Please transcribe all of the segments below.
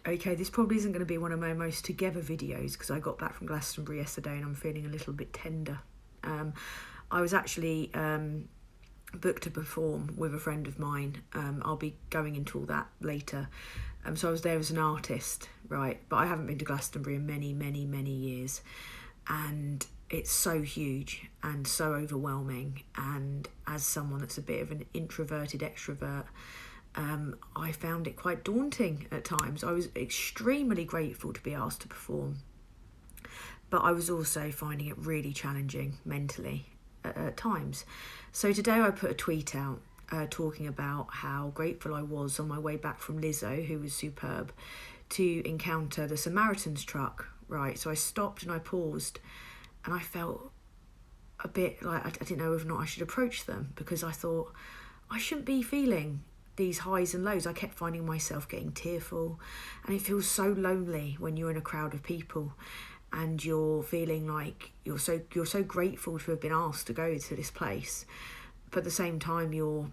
Okay, this probably isn't going to be one of my most together videos because I got back from Glastonbury yesterday and I'm feeling a little bit tender. I was actually booked to perform with a friend of mine. I'll be going into all that later. So I was there as an artist, right? But I haven't been to Glastonbury in many years. And it's so huge and so overwhelming. And as someone that's a bit of an introverted extrovert, I found it quite daunting at times. I was extremely grateful to be asked to perform, but I was also finding it really challenging mentally at times. So today I put a tweet out talking about how grateful I was on my way back from Lizzo, who was superb, to encounter the Samaritans truck, right? So I stopped and I paused and I felt a bit like I didn't know whether or not I should approach them, because I thought I shouldn't be feeling these highs and lows. I kept finding myself getting tearful, and it feels so lonely when you're in a crowd of people and you're feeling like you're so grateful to have been asked to go to this place, but at the same time you're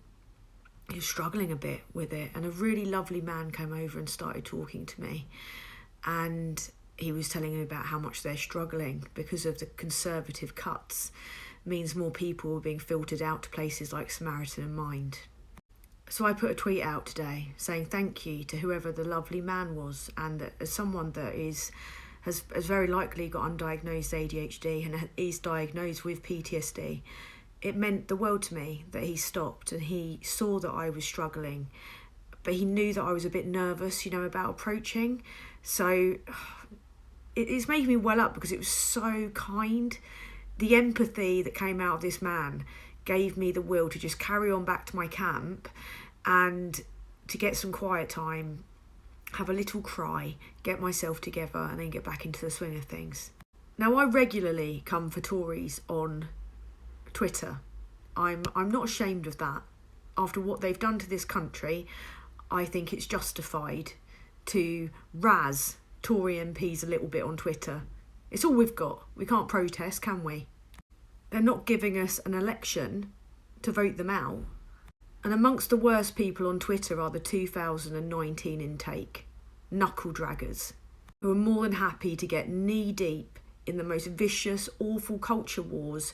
struggling a bit with it. And a really lovely man came over and started talking to me, and he was telling me about how much they're struggling because of the conservative cuts means more people are being filtered out to places like Samaritan and Mind. So I put a tweet out today saying thank you to whoever the lovely man was, and that as someone that has very likely got undiagnosed ADHD and is diagnosed with PTSD, it meant the world to me that he stopped and he saw that I was struggling, but he knew that I was a bit nervous, about approaching. So it's making me well up because it was so kind. The empathy that came out of this man gave me the will to just carry on back to my camp and to get some quiet time, have a little cry, get myself together, and then get back into the swing of things. Now, I regularly come for Tories on Twitter. I'm not ashamed of that. After what they've done to this country, I think it's justified to razz Tory MPs a little bit on Twitter. It's all we've got. We can't protest, can we? They're not giving us an election to vote them out. And amongst the worst people on Twitter are the 2019 intake, knuckle draggers, who are more than happy to get knee deep in the most vicious, awful culture wars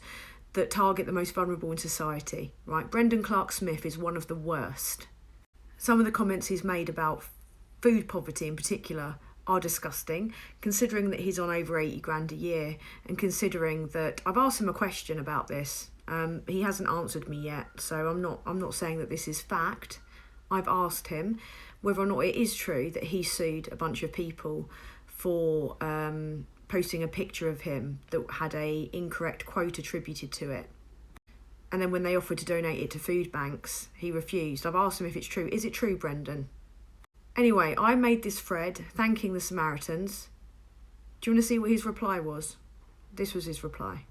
that target the most vulnerable in society, right? Brendan Clarke Smith is one of the worst. Some of the comments he's made about food poverty in particular are disgusting, considering that he's on over 80 grand a year, and considering that I've asked him a question about this. He hasn't answered me yet, so I'm not saying that this is fact. I've asked him whether or not it is true that he sued a bunch of people for posting a picture of him that had a incorrect quote attributed to it. And then when they offered to donate it to food banks, he refused. I've asked him if it's true. Is it true, Brendan? Anyway, I made this thread thanking the Samaritans. Do you want to see what his reply was? This was his reply.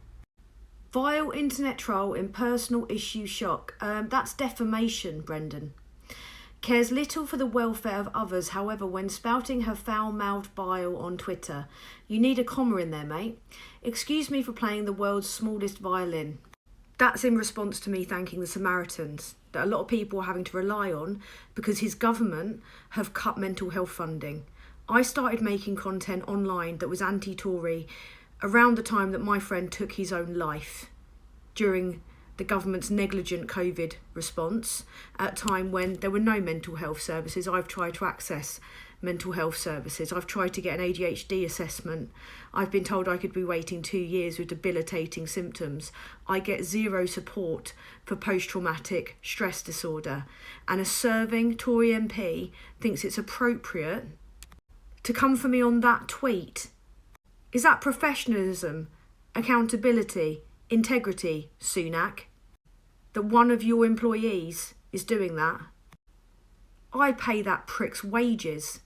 Vile internet troll in personal issue shock. That's defamation, Brendan. Cares little for the welfare of others, however, when spouting her foul-mouthed bile on Twitter. You need a comma in there, mate. Excuse me for playing the world's smallest violin. That's in response to me thanking the Samaritans, that a lot of people are having to rely on because his government have cut mental health funding. I started making content online that was anti-Tory around the time that my friend took his own life during the government's negligent COVID response, at a time when there were no mental health services. I've tried to access mental health services. I've tried to get an ADHD assessment. I've been told I could be waiting 2 years with debilitating symptoms. I get zero support for post-traumatic stress disorder. And a serving Tory MP thinks it's appropriate to come for me on that tweet. Is that professionalism, accountability, integrity, Sunak? That one of your employees is doing that? I pay that prick's wages.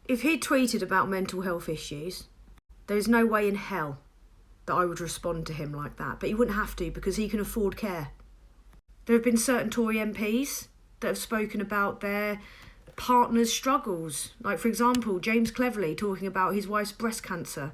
If he'd tweeted about mental health issues, there's no way in hell that I would respond to him like that. But he wouldn't have to, because he can afford care. There have been certain Tory MPs that have spoken about their partner's struggles. Like, for example, James Cleverly talking about his wife's breast cancer.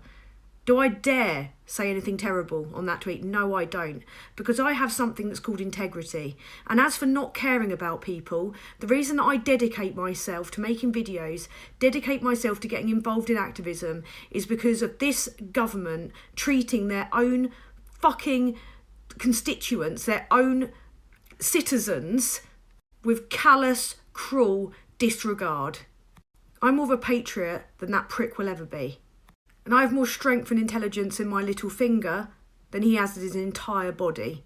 Do I dare say anything terrible on that tweet? No, I don't. Because I have something that's called integrity. And as for not caring about people, the reason that I dedicate myself to making videos, dedicate myself to getting involved in activism, is because of this government treating their own fucking constituents, their own citizens, with callous, cruel disregard. I'm more of a patriot than that prick will ever be. And I have more strength and intelligence in my little finger than he has in his entire body.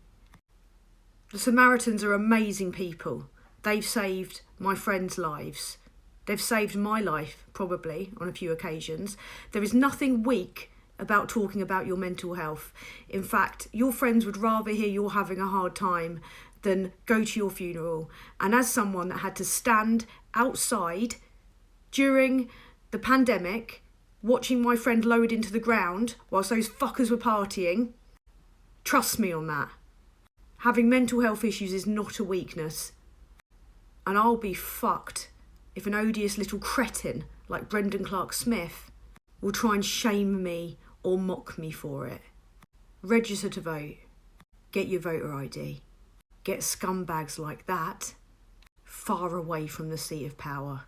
The Samaritans are amazing people. They've saved my friends' lives. They've saved my life, probably, on a few occasions. There is nothing weak about talking about your mental health. In fact, your friends would rather hear you're having a hard time than go to your funeral. And as someone that had to stand outside during the pandemic, watching my friend lowered into the ground whilst those fuckers were partying, trust me on that. Having mental health issues is not a weakness. And I'll be fucked if an odious little cretin like Brendan Clarke Smith will try and shame me or mock me for it. Register to vote. Get your voter ID. Get scumbags like that far away from the seat of power.